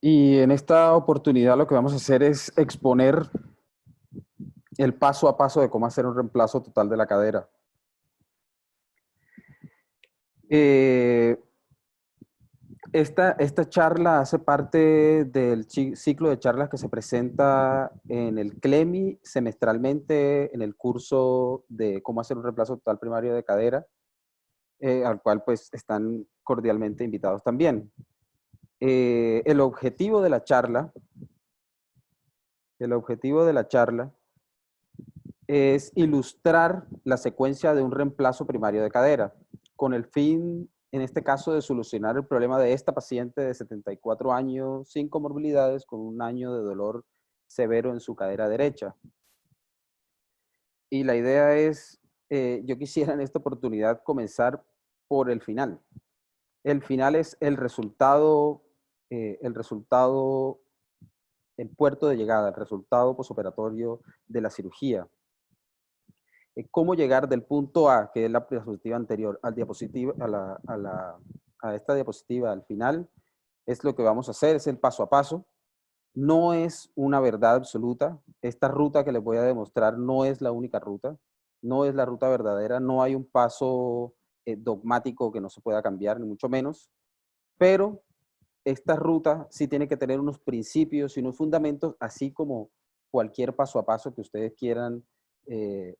Y en esta oportunidad lo que vamos a hacer es exponer el paso a paso de cómo hacer un reemplazo total de la cadera. Eh, esta charla hace parte del ciclo de charlas que se presenta en el CLEMI semestralmente en el curso de cómo hacer un reemplazo total primario de cadera, al cual pues están cordialmente invitados también. El objetivo de la charla es ilustrar la secuencia de un reemplazo primario de cadera, con el fin, en este caso, de solucionar el problema de esta paciente de 74 años, sin comorbilidades, con un año de dolor severo en su cadera derecha. Y la idea es, yo quisiera en esta oportunidad comenzar por el final. El final es el resultado, el puerto de llegada, el resultado posoperatorio de la cirugía. Cómo llegar del punto A, que es la diapositiva anterior, al diapositiva, a esta diapositiva al final, es lo que vamos a hacer, es el paso a paso. No es una verdad absoluta. Esta ruta que les voy a demostrar no es la única ruta, no es la ruta verdadera, no hay un paso dogmático que no se pueda cambiar, ni mucho menos, pero esta ruta sí tiene que tener unos principios y unos fundamentos, así como cualquier paso a paso que ustedes quieran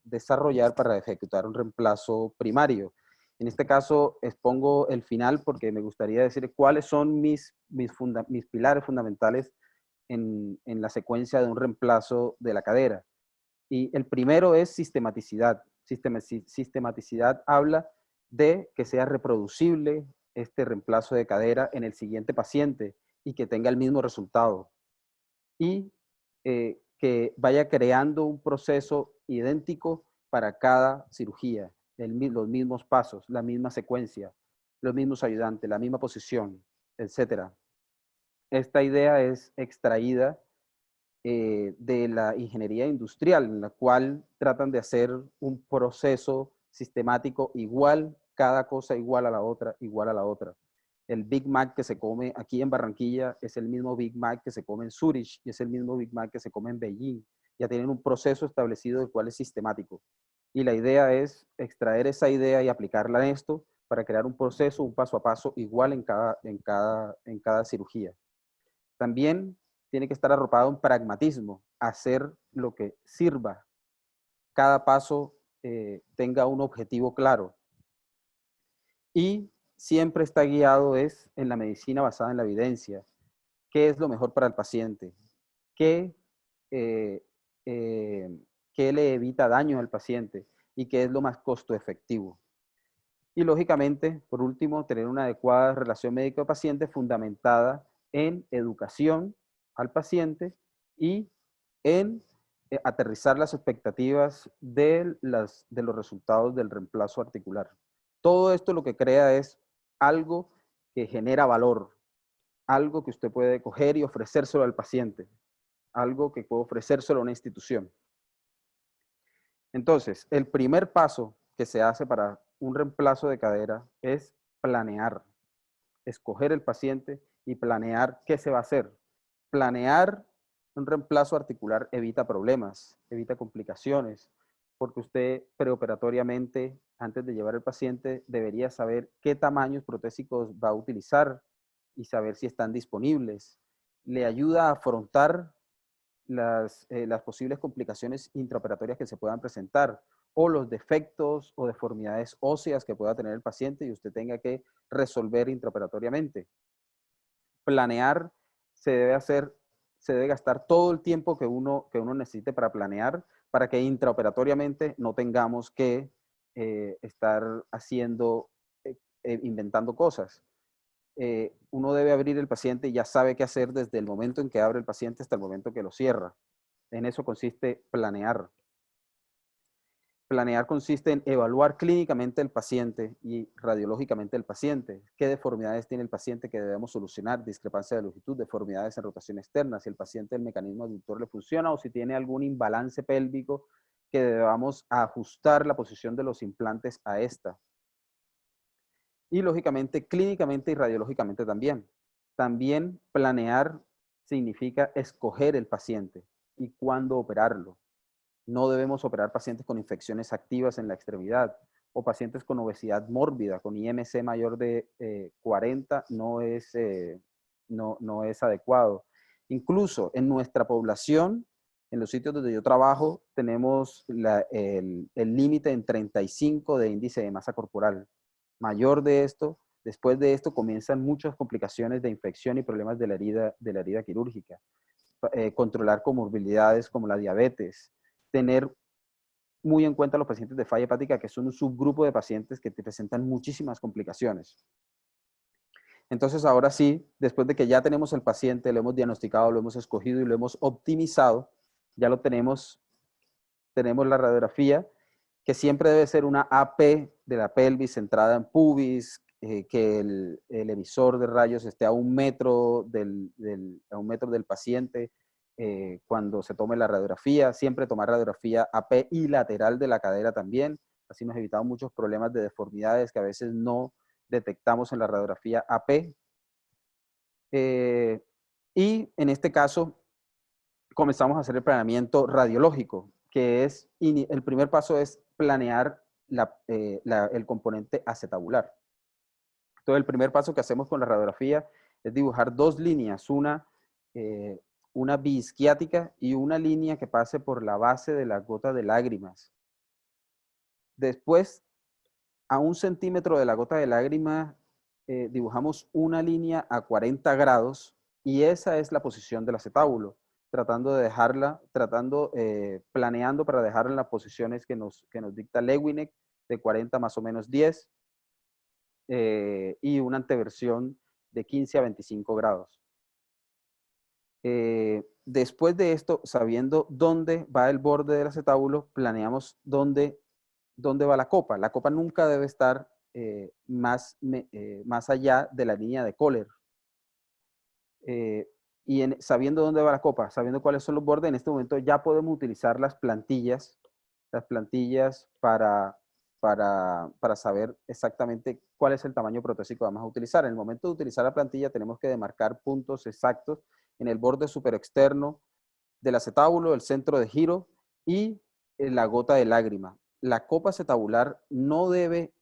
desarrollar para ejecutar un reemplazo primario. En este caso, expongo el final porque me gustaría decir cuáles son mis pilares fundamentales en la secuencia de un reemplazo de la cadera. Y el primero es sistematicidad. Sistematicidad habla de que sea reproducible este reemplazo de cadera en el siguiente paciente y que tenga el mismo resultado. Y que vaya creando un proceso idéntico para cada cirugía, los mismos pasos, la misma secuencia, los mismos ayudantes, la misma posición, etc. Esta idea es extraída de la ingeniería industrial, en la cual tratan de hacer un proceso sistemático igual, cada cosa igual a la otra, igual a la otra. El Big Mac que se come aquí en Barranquilla es el mismo Big Mac que se come en Zurich y es el mismo Big Mac que se come en Beijing. Ya tienen un proceso establecido del cual es sistemático. Y la idea es extraer esa idea y aplicarla en esto para crear un proceso, un paso a paso igual en cada cirugía. También tiene que estar arropado en pragmatismo, hacer lo que sirva. Cada paso tenga un objetivo claro. Y siempre está guiado en la medicina basada en la evidencia. ¿Qué es lo mejor para el paciente? ¿Qué, eh, eh, qué le evita daño al paciente? ¿Y qué es lo más costo efectivo? Y lógicamente, por último, tener una adecuada relación médico-paciente fundamentada en educación al paciente y en aterrizar las expectativas de los resultados del reemplazo articular. Todo esto lo que crea es algo que genera valor, algo que usted puede coger y ofrecérselo al paciente, algo que puede ofrecérselo a una institución. Entonces, el primer paso que se hace para un reemplazo de cadera es planear, escoger el paciente y planear qué se va a hacer. Planear un reemplazo articular evita problemas, evita complicaciones, porque usted preoperatoriamente, antes de llevar al paciente, debería saber qué tamaños protésicos va a utilizar y saber si están disponibles. Le ayuda a afrontar las posibles complicaciones intraoperatorias que se puedan presentar o los defectos o deformidades óseas que pueda tener el paciente y usted tenga que resolver intraoperatoriamente. Planear se debe hacer, se debe gastar todo el tiempo que uno necesite para planear, para que intraoperatoriamente no tengamos que estar haciendo, inventando cosas. Uno debe abrir el paciente y ya sabe qué hacer desde el momento en que abre el paciente hasta el momento que lo cierra. En eso consiste planear. Planear consiste en evaluar clínicamente el paciente y radiológicamente el paciente. ¿Qué deformidades tiene el paciente que debemos solucionar? Discrepancia de longitud, deformidades en rotación externa, si el paciente el mecanismo aductor le funciona o si tiene algún imbalance pélvico que debamos ajustar la posición de los implantes a esta. Y lógicamente, clínicamente y radiológicamente también. También planear significa escoger el paciente y cuándo operarlo. No debemos operar pacientes con infecciones activas en la extremidad o pacientes con obesidad mórbida, con IMC mayor de 40, no es adecuado. Incluso en nuestra población, en los sitios donde yo trabajo, tenemos el límite en 35 de índice de masa corporal. Mayor de esto, después de esto comienzan muchas complicaciones de infección y problemas de la herida quirúrgica. Controlar comorbilidades como la diabetes, tener muy en cuenta a los pacientes de falla hepática, que son un subgrupo de pacientes que te presentan muchísimas complicaciones. Entonces, ahora sí, después de que ya tenemos el paciente, lo hemos diagnosticado, lo hemos escogido y lo hemos optimizado, ya lo tenemos la radiografía, que siempre debe ser una AP de la pelvis centrada en pubis, que el emisor de rayos esté a 1 metro del paciente cuando se tome la radiografía. Siempre tomar radiografía AP y lateral de la cadera también. Así nos evitamos muchos problemas de deformidades que a veces no detectamos en la radiografía AP. Y en este caso, comenzamos a hacer el planeamiento radiológico, que es, el primer paso es planear el componente acetabular. Entonces, el primer paso que hacemos con la radiografía es dibujar 2 líneas, una biisquiática y una línea que pase por la base de la gota de lágrimas. Después, a 1 centímetro de la gota de lágrima, dibujamos una línea a 40 grados y esa es la posición del acetábulo, tratando de dejarla, planeando para dejarla en las posiciones que nos dicta Lewinek, de 40 más o menos 10, y una anteversión de 15 a 25 grados. Después de esto, sabiendo dónde va el borde del acetábulo, planeamos dónde va la copa. La copa nunca debe estar más allá de la línea de Kohler. Sabiendo dónde va la copa, sabiendo cuáles son los bordes, en este momento ya podemos utilizar las plantillas para saber exactamente cuál es el tamaño protésico que vamos a utilizar. En el momento de utilizar la plantilla tenemos que demarcar puntos exactos en el borde superexterno del acetábulo, el centro de giro y la gota de lágrima. La copa acetabular no debe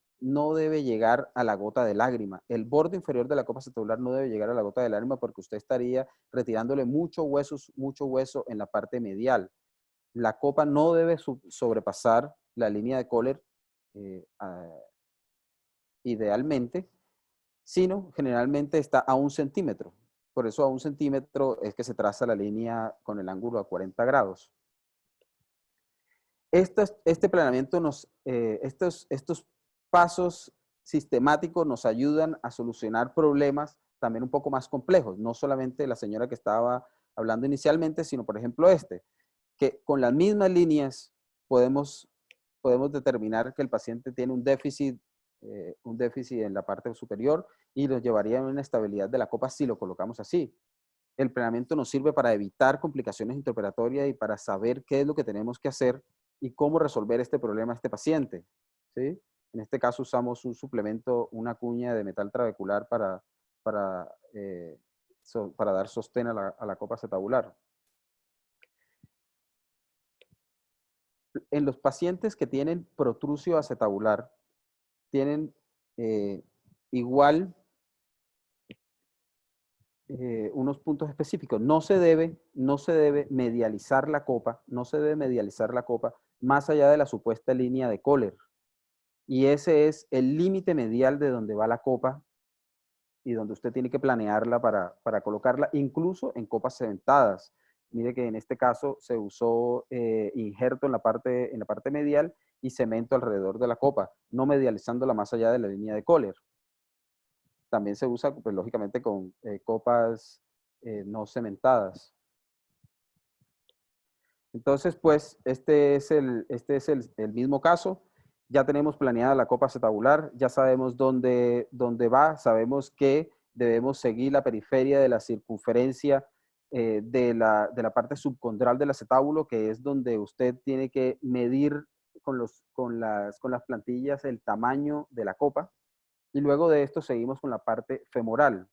llegar a la gota de lágrima. El borde inferior de la copa acetabular no debe llegar a la gota de lágrima porque usted estaría retirándole mucho hueso en la parte medial. La copa no debe sobrepasar la línea de Kohler idealmente, sino generalmente está a 1 centímetro. Por eso a 1 centímetro es que se traza la línea con el ángulo a 40 grados. Este planeamiento estos pasos sistemáticos nos ayudan a solucionar problemas también un poco más complejos. No solamente la señora que estaba hablando inicialmente, sino por ejemplo que con las mismas líneas podemos determinar que el paciente tiene un déficit en la parte superior y nos llevaría a una estabilidad de la copa si lo colocamos así. El planeamiento nos sirve para evitar complicaciones intraoperatorias y para saber qué es lo que tenemos que hacer y cómo resolver este problema a este paciente, ¿sí? En este caso usamos un suplemento, una cuña de metal trabecular para dar sostén a la copa acetabular. En los pacientes que tienen protrusio acetabular, tienen igual unos puntos específicos. No se debe medializar la copa, más allá de la supuesta línea de Kohler. Y ese es el límite medial de donde va la copa y donde usted tiene que planearla para colocarla, incluso en copas cementadas. Mire que en este caso se usó injerto en la parte medial y cemento alrededor de la copa, no medializándola más allá de la línea de Kohler. También se usa, pues, lógicamente, con copas no cementadas. Entonces, pues, este es el mismo caso. Ya tenemos planeada la copa acetabular, ya sabemos dónde va, sabemos que debemos seguir la periferia de la circunferencia de la parte subcondral del acetábulo, que es donde usted tiene que medir con las plantillas el tamaño de la copa. Y luego de esto seguimos con la parte femoral.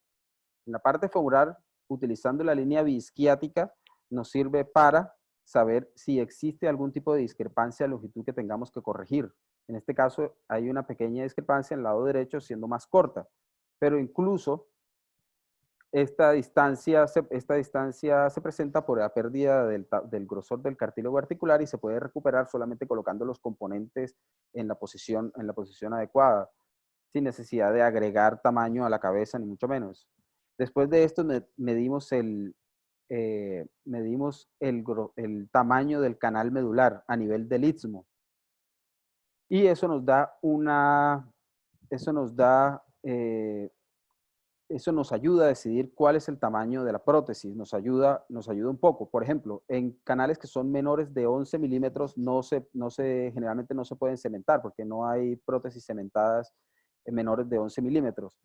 En la parte femoral utilizando la línea biisquiática, nos sirve para saber si existe algún tipo de discrepancia de longitud que tengamos que corregir. En este caso, hay una pequeña discrepancia en el lado derecho siendo más corta, pero incluso esta distancia se presenta por la pérdida del grosor del cartílago articular y se puede recuperar solamente colocando los componentes en la posición adecuada, sin necesidad de agregar tamaño a la cabeza, ni mucho menos. Después de esto medimos el tamaño del canal medular a nivel del istmo. Y eso nos ayuda a decidir cuál es el tamaño de la prótesis, nos ayuda un poco. Por ejemplo, en canales que son menores de 11 milímetros generalmente no se pueden cementar porque no hay prótesis cementadas en menores de 11 milímetros.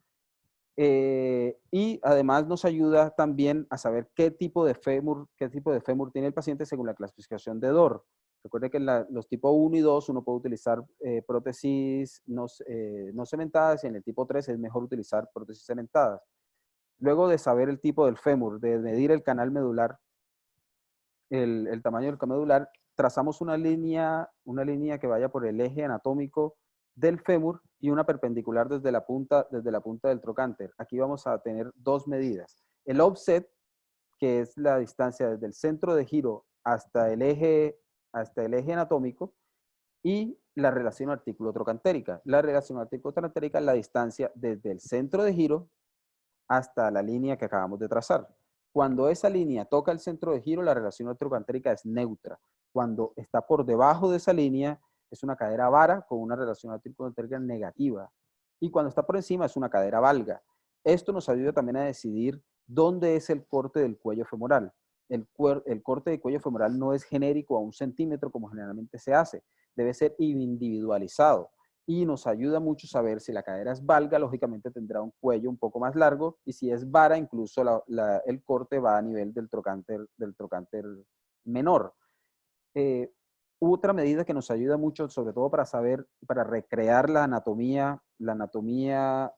Y además nos ayuda también a saber qué tipo de fémur tiene el paciente según la clasificación de DOR. Recuerde que en los tipo 1 y 2 uno puede utilizar prótesis no cementadas y en el tipo 3 es mejor utilizar prótesis cementadas. Luego de saber el tipo del fémur, de medir el canal medular, el tamaño del canal medular, trazamos una línea que vaya por el eje anatómico del fémur y una perpendicular desde la punta del trocánter. Aquí vamos a tener dos medidas. El offset, que es la distancia desde el centro de giro hasta el eje anatómico, y la relación artículo-trocantérica. La relación artículo-trocantérica es la distancia desde el centro de giro hasta la línea que acabamos de trazar. Cuando esa línea toca el centro de giro, la relación trocantérica es neutra. Cuando está por debajo de esa línea, es una cadera vara con una relación artículo-trocantérica negativa. Y cuando está por encima, es una cadera valga. Esto nos ayuda también a decidir dónde es el corte del cuello femoral. El corte del cuello femoral no es genérico a 1 centímetro como generalmente se hace. Debe ser individualizado. Y nos ayuda mucho saber si la cadera es valga, lógicamente tendrá un cuello un poco más largo, y si es vara, incluso el corte va a nivel del trocánter menor. Otra medida que nos ayuda mucho, sobre todo para recrear la anatomía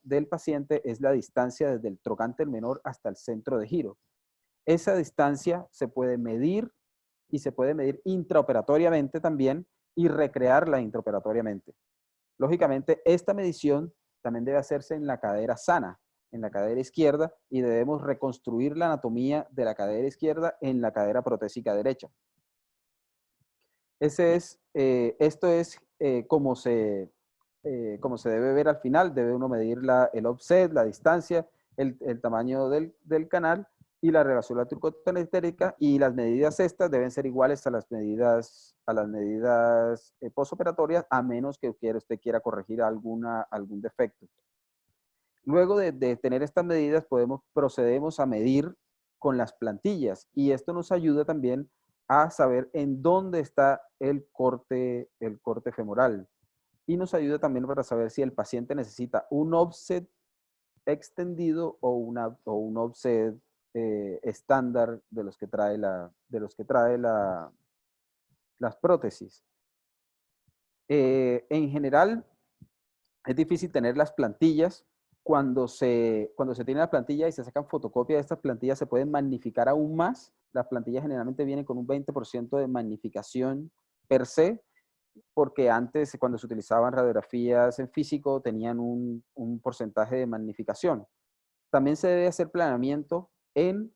del paciente, es la distancia desde el trocánter menor hasta el centro de giro. Esa distancia se puede medir y se puede medir intraoperatoriamente también y recrearla intraoperatoriamente. Lógicamente, esta medición también debe hacerse en la cadera sana, en la cadera izquierda, y debemos reconstruir la anatomía de la cadera izquierda en la cadera protésica derecha. Esto es como se debe ver al final. Debe uno medir el offset, la distancia, el tamaño del canal y la relación artículo-trocantérica, y las medidas estas deben ser iguales a las medidas postoperatorias, a menos que usted quiera corregir algún defecto. Luego de tener estas medidas, procedemos a medir con las plantillas, y esto nos ayuda también a saber en dónde está el corte femoral, y nos ayuda también para saber si el paciente necesita un offset extendido o un offset estándar de los que trae las prótesis. En general, es difícil tener las plantillas. Cuando se tiene la plantilla y se sacan fotocopias de estas plantillas, se pueden magnificar aún más. Las plantillas generalmente vienen con un 20% de magnificación per se, porque antes, cuando se utilizaban radiografías en físico, tenían un porcentaje de magnificación. También se debe hacer planeamiento en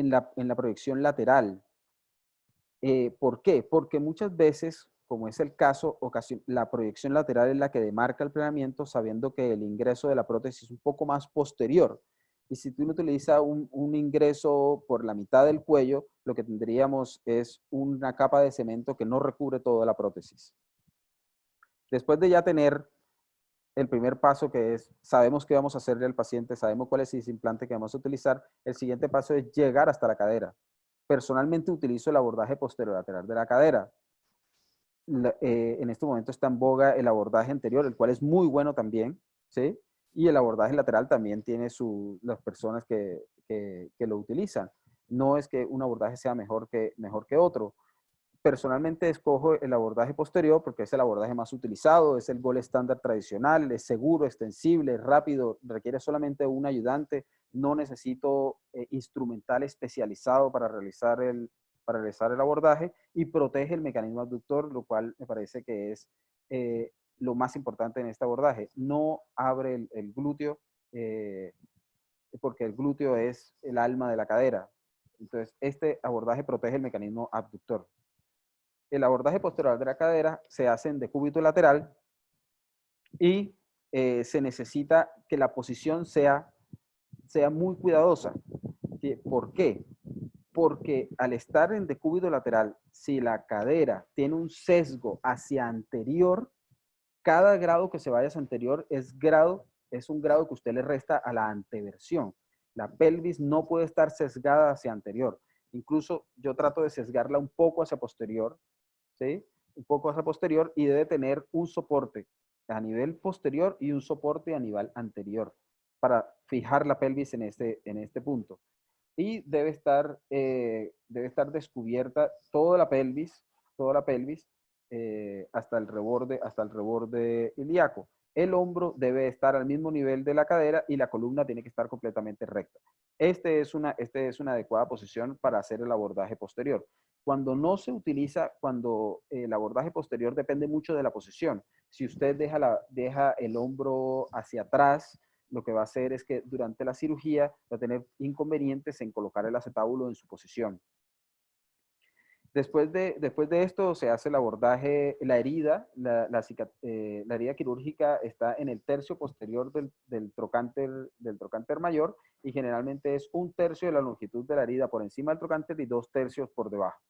la proyección lateral. ¿Por qué? Porque muchas veces, como es el caso, la proyección lateral es la que demarca el planeamiento, sabiendo que el ingreso de la prótesis es un poco más posterior. Y si tú utilizas un ingreso por la mitad del cuello, lo que tendríamos es una capa de cemento que no recubre toda la prótesis. Después de ya tener el primer paso, que es, sabemos qué vamos a hacerle al paciente, sabemos cuál es el implante que vamos a utilizar, el siguiente paso es llegar hasta la cadera. Personalmente utilizo el abordaje posterolateral de la cadera. En este momento está en boga el abordaje anterior, el cual es muy bueno también, ¿sí? Y el abordaje lateral también tiene las personas que lo utilizan. No es que un abordaje sea mejor que otro, personalmente escojo el abordaje posterior porque es el abordaje más utilizado, es el gold estándar tradicional, es seguro, extensible, rápido, requiere solamente un ayudante, no necesito instrumental especializado para realizar el abordaje y protege el mecanismo abductor, lo cual me parece que es lo más importante en este abordaje. No abre el glúteo, porque el glúteo es el alma de la cadera. Entonces, este abordaje protege el mecanismo abductor. El abordaje posterior de la cadera se hace en decúbito lateral y se necesita que la posición sea muy cuidadosa. ¿Por qué? Porque al estar en decúbito lateral, si la cadera tiene un sesgo hacia anterior, cada grado que se vaya hacia anterior es un grado que usted le resta a la anteversión. La pelvis no puede estar sesgada hacia anterior. Incluso yo trato de sesgarla un poco hacia posterior, ¿sí? Un poco hacia posterior y debe tener un soporte a nivel posterior y un soporte a nivel anterior para fijar la pelvis en este punto. Y debe estar descubierta toda la pelvis hasta el reborde ilíaco. El hombro debe estar al mismo nivel de la cadera y la columna tiene que estar completamente recta. Este es una adecuada posición para hacer el abordaje posterior. Cuando no se utiliza, cuando el abordaje posterior depende mucho de la posición. Si usted deja el hombro hacia atrás, lo que va a hacer es que durante la cirugía va a tener inconvenientes en colocar el acetábulo en su posición. Después de esto se hace el abordaje, la herida quirúrgica está en el tercio posterior del trocánter mayor y generalmente es 1/3 de la longitud de la herida por encima del trocánter y 2/3 por debajo.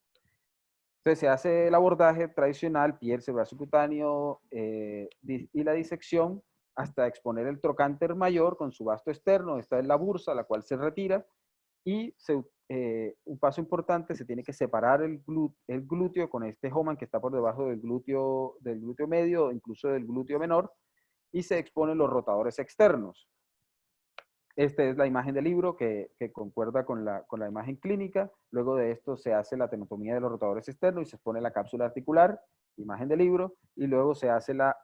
Entonces se hace el abordaje tradicional, pierce, brazo cutáneo y la disección hasta exponer el trocánter mayor con su vasto externo. Esta es la bursa, la cual se retira. Y un paso importante, se tiene que separar el glúteo con este Homan que está por debajo del glúteo medio o incluso del glúteo menor y se exponen los rotadores externos. Esta es la imagen del libro que concuerda con la imagen clínica. Luego de esto se hace la tenotomía de los rotadores externos y se expone la cápsula articular, imagen del libro, y luego se hace la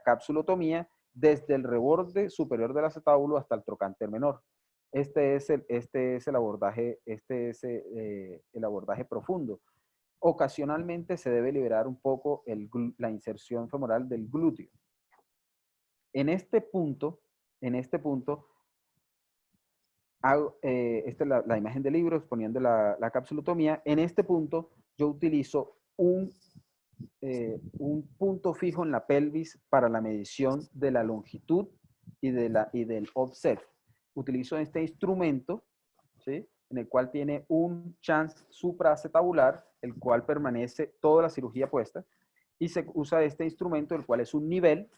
capsulotomía desde el reborde superior del acetábulo hasta el trocánter menor. Este es el abordaje profundo. Ocasionalmente se debe liberar un poco la inserción femoral del glúteo. En este punto, esta es la imagen del libro exponiendo la capsulotomía. En este punto yo utilizo un punto fijo en la pelvis para la medición de la longitud y del offset. Utilizo este instrumento, ¿sí? En el cual tiene un chance supraacetabular, el cual permanece toda la cirugía puesta, y se usa este instrumento, el cual es un nivel,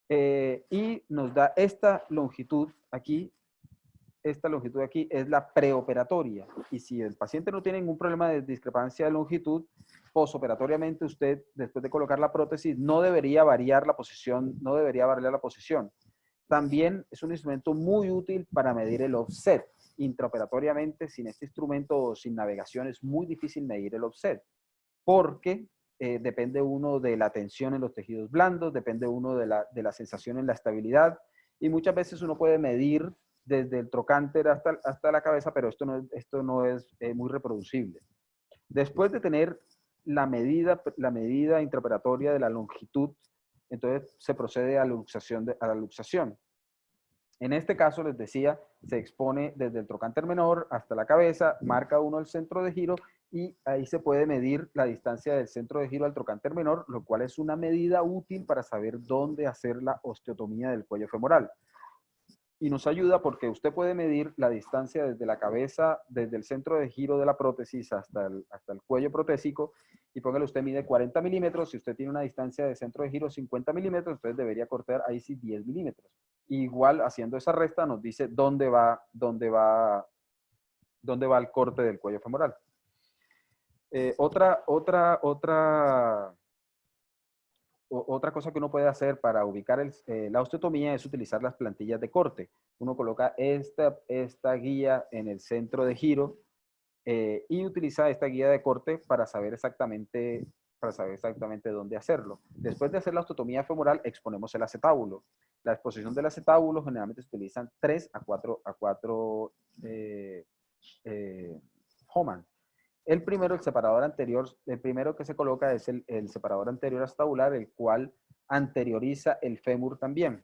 y nos da esta longitud aquí. Esta longitud aquí es la preoperatoria. Y si el paciente no tiene ningún problema de discrepancia de longitud, posoperatoriamente usted, después de colocar la prótesis, no debería variar la posición, También es un instrumento muy útil para medir el offset. Intraoperatoriamente, sin este instrumento o sin navegación, es muy difícil medir el offset, porque depende uno de la tensión en los tejidos blandos, depende uno de la sensación en la estabilidad, y muchas veces uno puede medir desde el trocánter hasta la cabeza, pero esto no es muy reproducible. Después de tener la medida intraoperatoria de la longitud, entonces se procede a la luxación. En este caso, les decía, se expone desde el trocánter menor hasta la cabeza, marca uno el centro de giro y ahí se puede medir la distancia del centro de giro al trocánter menor, lo cual es una medida útil para saber dónde hacer la osteotomía del cuello femoral. Y nos ayuda porque usted puede medir la distancia desde la cabeza, desde el centro de giro de la prótesis hasta el cuello protésico, y póngale, usted mide 40 milímetros, si usted tiene una distancia de centro de giro 50 milímetros, entonces debería cortar ahí sí 10 milímetros. Igual, haciendo esa resta, nos dice dónde va el corte del cuello femoral. Otra cosa que uno puede hacer para ubicar la osteotomía es utilizar las plantillas de corte. Uno coloca esta guía en el centro de giro Y utiliza esta guía de corte para saber exactamente dónde hacerlo. Después de hacer la osteotomía femoral, exponemos el acetábulo. La exposición del acetábulo generalmente se utilizan 3 a 4 Homan. El primero, el separador anterior, el primero que se coloca es el separador anterior acetabular, el cual anterioriza el fémur también.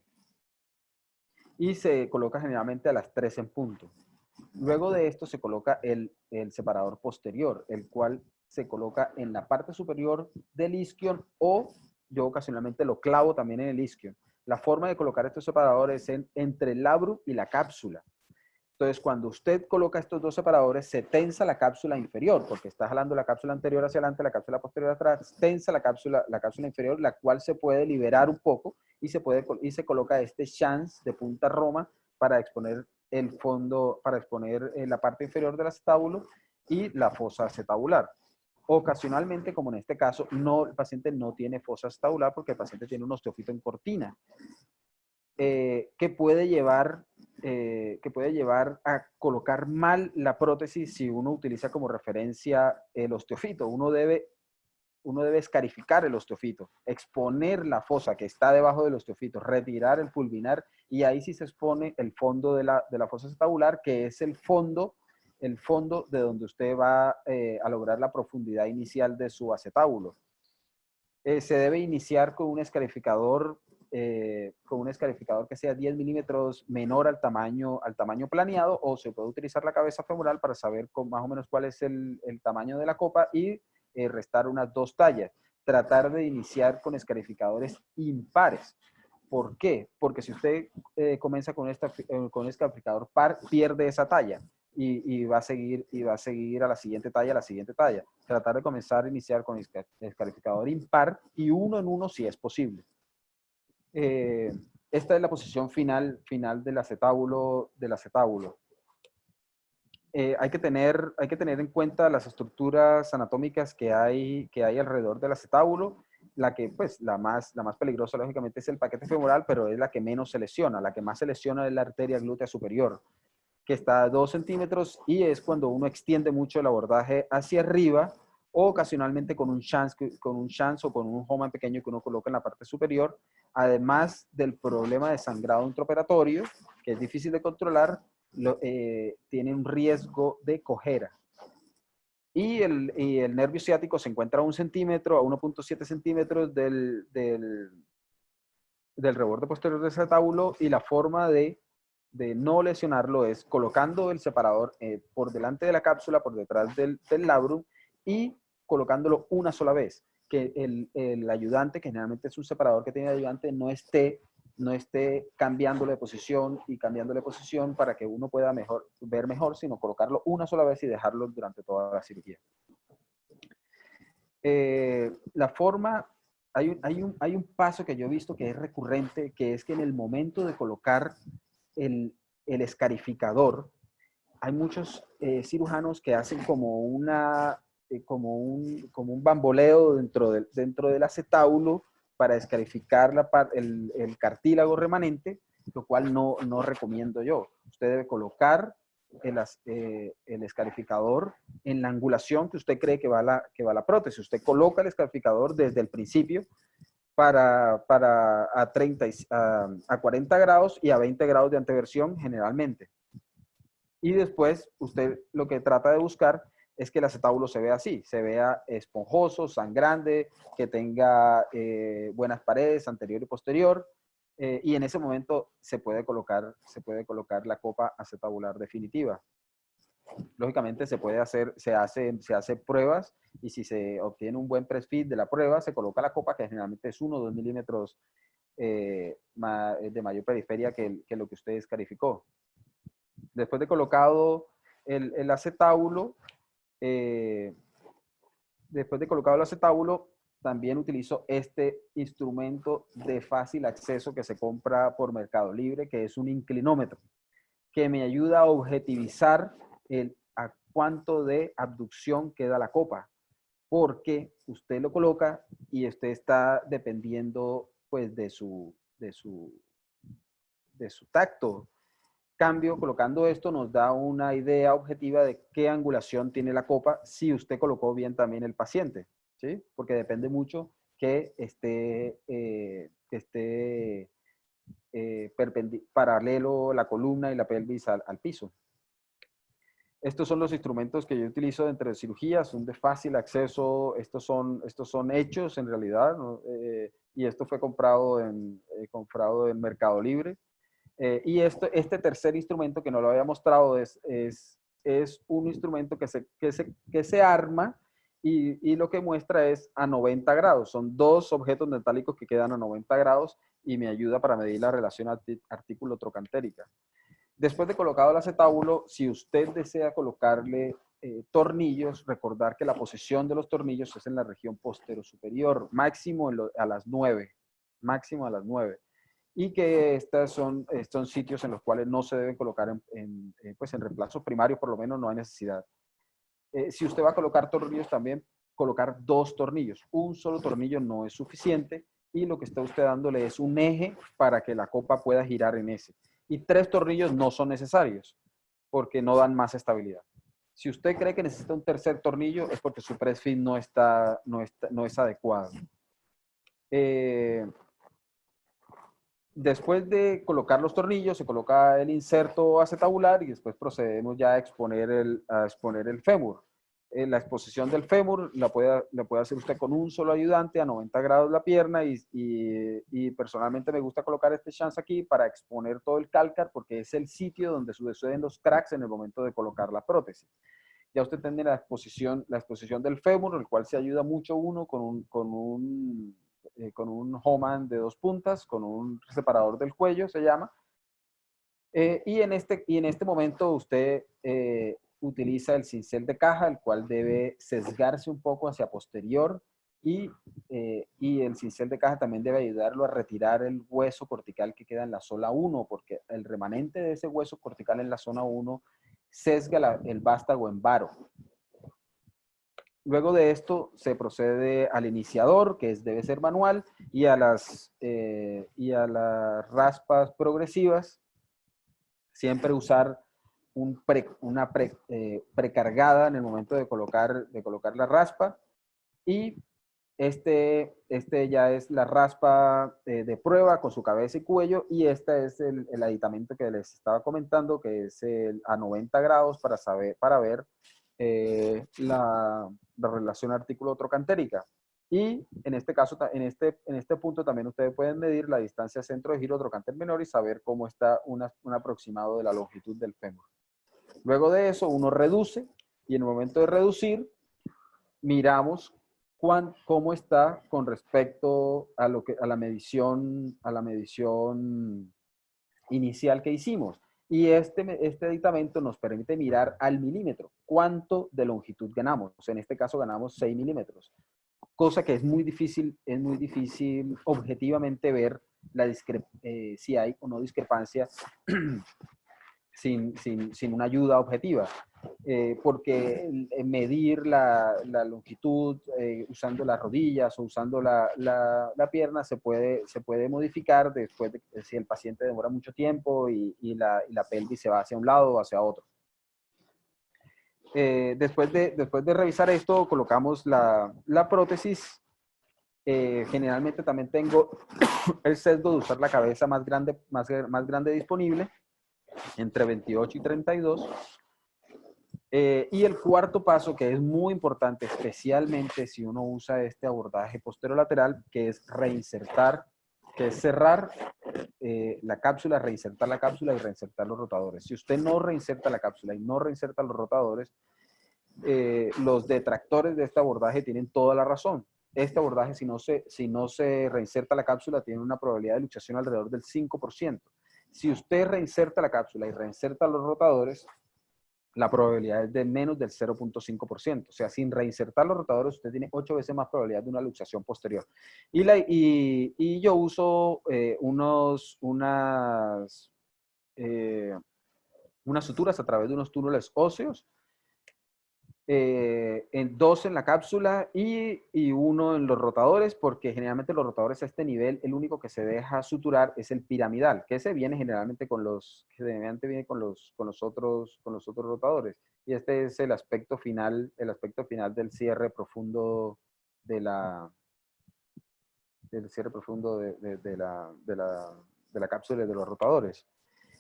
Y se coloca generalmente a las 3 en punto. Luego de esto se coloca el separador posterior, el cual se coloca en la parte superior del isquion, o yo ocasionalmente lo clavo también en el isquion. La forma de colocar estos separadores es entre el labrum y la cápsula. Entonces, cuando usted coloca estos dos separadores, se tensa la cápsula inferior, porque está jalando la cápsula anterior hacia adelante, la cápsula posterior atrás, tensa la cápsula inferior, la cual se puede liberar un poco y se coloca este chance de punta roma para exponer el fondo, para exponer la parte inferior del acetábulo y la fosa acetabular. Ocasionalmente, como en este caso, el paciente no tiene fosa acetabular porque el paciente tiene un osteofito en cortina. Que puede llevar a colocar mal la prótesis si uno utiliza como referencia el osteofito. Uno debe escarificar el osteofito, exponer la fosa que está debajo del osteofito, retirar el pulvinar, y ahí sí se expone el fondo de la fosa acetabular, que es el fondo de donde usted va a lograr la profundidad inicial de su acetábulo. Se debe iniciar con un escarificador que sea 10 milímetros menor al tamaño planeado, o se puede utilizar la cabeza femoral para saber más o menos cuál es el tamaño de la copa y restar unas 2 tallas. Tratar de iniciar con escarificadores impares. ¿Por qué? Porque si usted comienza con un escarificador par, pierde esa talla. Y va a seguir a la siguiente talla. Tratar de comenzar a iniciar con escarificador impar y uno en uno si es posible. Esta es la posición final del acetábulo. Hay que tener en cuenta las estructuras anatómicas que hay alrededor del acetábulo. La más peligrosa, lógicamente, es el paquete femoral, pero es la que menos se lesiona. La que más se lesiona es la arteria glútea superior, que está a 2 centímetros, y es cuando uno extiende mucho el abordaje hacia arriba, o ocasionalmente con un chance o con un Homan pequeño que uno coloca en la parte superior, además del problema de sangrado intraoperatorio, que es difícil de controlar, tiene un riesgo de cojera. Y el nervio ciático se encuentra a 1 centímetro, a 1.7 centímetros del reborde posterior del acetábulo, y la forma de no lesionarlo es colocando el separador por delante de la cápsula, por detrás del labrum, y colocándolo una sola vez. Que el ayudante, que generalmente es un separador que tiene ayudante, no esté cambiándole de posición para que uno pueda ver mejor, sino colocarlo una sola vez y dejarlo durante toda la cirugía. La forma, hay un paso que yo he visto que es recurrente, que es que en el momento de colocar el escarificador, hay muchos cirujanos que hacen como un bamboleo dentro del acetábulo para escarificar el cartílago remanente, lo cual no recomiendo yo. Usted debe colocar el escarificador en la angulación que usted cree que va la prótesis. Usted coloca el escarificador desde el principio a 40 grados y a 20 grados de anteversión generalmente. Y después usted lo que trata de buscar es que el acetábulo se vea así, se vea esponjoso, sangrante, que tenga buenas paredes anterior y posterior, y en ese momento se puede colocar la copa acetabular definitiva. Lógicamente se hace pruebas, y si se obtiene un buen press fit de la prueba, se coloca la copa, que generalmente es 1 o 2 milímetros de mayor periferia que lo que usted escarificó. Después de colocado el acetábulo, también utilizo este instrumento de fácil acceso que se compra por Mercado Libre, que es un inclinómetro, que me ayuda a objetivizar a cuánto de abducción queda la copa, porque usted lo coloca y usted está dependiendo pues de su tacto. cambio, colocando esto nos da una idea objetiva de qué angulación tiene la copa si usted colocó bien también el paciente, ¿sí? Porque depende mucho que esté paralelo la columna y la pelvis al piso. Estos son los instrumentos que yo utilizo dentro de cirugía, son de fácil acceso, estos son hechos en realidad, ¿no? Y esto fue comprado en Mercado Libre. Y este tercer instrumento que no lo había mostrado es un instrumento que se arma y lo que muestra es a 90 grados. Son dos objetos metálicos que quedan a 90 grados y me ayuda para medir la relación artículo-trocantérica. Después de colocado el acetábulo, si usted desea colocarle tornillos, recordar que la posición de los tornillos es en la región postero superior, máximo a las 9, máximo a las 9. Y que estos son sitios en los cuales no se deben colocar pues en reemplazo primario, por lo menos no hay necesidad. Si usted va a colocar tornillos también, colocar dos tornillos. Un solo tornillo no es suficiente y lo que está usted dándole es un eje para que la copa pueda girar en ese. Y 3 tornillos no son necesarios porque no dan más estabilidad. Si usted cree que necesita un tercer tornillo es porque su press fit no es adecuado. Después de colocar los tornillos, se coloca el inserto acetabular y después procedemos ya a exponer el fémur. La exposición del fémur la puede hacer usted con un solo ayudante a 90 grados la pierna y personalmente me gusta colocar este chance aquí para exponer todo el cálcar porque es el sitio donde suceden los cracks en el momento de colocar la prótesis. Ya usted tiene la exposición del fémur, el cual se ayuda mucho uno con un Homan de 2 puntas, con un separador del cuello, se llama. Y en este momento usted utiliza el cincel de caja, el cual debe sesgarse un poco hacia posterior y el cincel de caja también debe ayudarlo a retirar el hueso cortical que queda en la zona 1, porque el remanente de ese hueso cortical en la zona 1 sesga el vástago en varo. Luego de esto se procede al iniciador, que debe ser manual, y a las raspas progresivas. Siempre usar una precargada en el momento de colocar la raspa. Y ya es la raspa de prueba con su cabeza y cuello. Y este es el aditamento que les estaba comentando, que es a 90 grados para ver la relación artículo-trocantérica. Y en este caso, en este punto también ustedes pueden medir la distancia centro de giro trocánter menor y saber cómo está un aproximado de la longitud del fémur. Luego de eso, uno reduce y en el momento de reducir, miramos cómo está con respecto a la medición inicial que hicimos. Y este aditamento nos permite mirar al milímetro cuánto de longitud ganamos. O sea, en este caso ganamos 6 milímetros. Cosa que es muy difícil objetivamente ver si hay o no discrepancia sin una ayuda objetiva. Porque medir la longitud usando las rodillas o usando la pierna se puede modificar después de si el paciente demora mucho tiempo y la pelvis se va hacia un lado o hacia otro. Después de revisar esto, colocamos la prótesis. Generalmente también tengo el sesgo de usar la cabeza más grande disponible, entre 28 y 32. Y el cuarto paso, que es muy importante, especialmente si uno usa este abordaje posterolateral, que es reinsertar, que es cerrar la cápsula, reinsertar la cápsula y reinsertar los rotadores. Si usted no reinserta la cápsula y no reinserta los rotadores, los detractores de este abordaje tienen toda la razón. Este abordaje, si no se reinserta la cápsula, tiene una probabilidad de luxación alrededor del 5%. Si usted reinserta la cápsula y reinserta los rotadores, la probabilidad es de menos del 0.5%. O sea, sin reinsertar los rotadores, usted tiene 8 veces más probabilidad de una luxación posterior. Y yo uso unas suturas a través de unos túneles óseos en 2 en la cápsula y 1 en los rotadores, porque generalmente los rotadores a este nivel, el único que se deja suturar es el piramidal, que ese viene generalmente con los, generalmente viene con los otros rotadores. Y este es el aspecto final del cierre profundo de la, del cierre profundo de la cápsula y de los rotadores.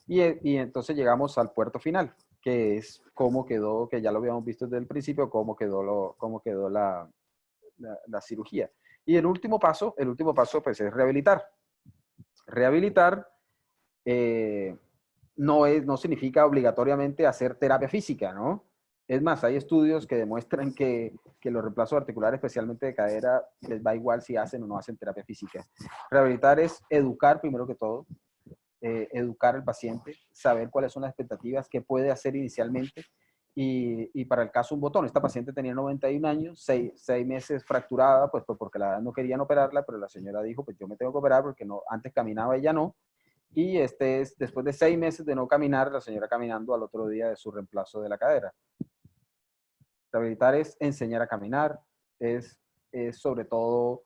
Y entonces llegamos al puerto final, que es cómo quedó, que ya lo habíamos visto desde el principio, cómo quedó la cirugía. Y el último paso pues es rehabilitar. Rehabilitar no significa obligatoriamente hacer terapia física, ¿no? Es más, hay estudios que demuestran que los reemplazos articulares, especialmente de cadera, les va igual si hacen o no hacen terapia física. Rehabilitar es educar primero que todo, educar al paciente, saber cuáles son las expectativas, qué puede hacer inicialmente. Y para el caso un botón, esta paciente tenía 91 años, 6 meses fracturada, pues porque la no querían operarla, pero la señora dijo, pues yo me tengo que operar porque no, antes caminaba, ella no. Y después de 6 meses de no caminar, la señora caminando al otro día de su reemplazo de la cadera. Rehabilitar es enseñar a caminar, es sobre todo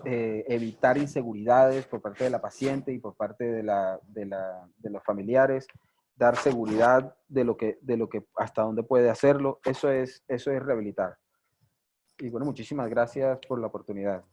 evitar inseguridades por parte de la paciente y por parte de los familiares, dar seguridad de lo que hasta dónde puede hacerlo. Eso es rehabilitar. Y bueno, muchísimas gracias por la oportunidad.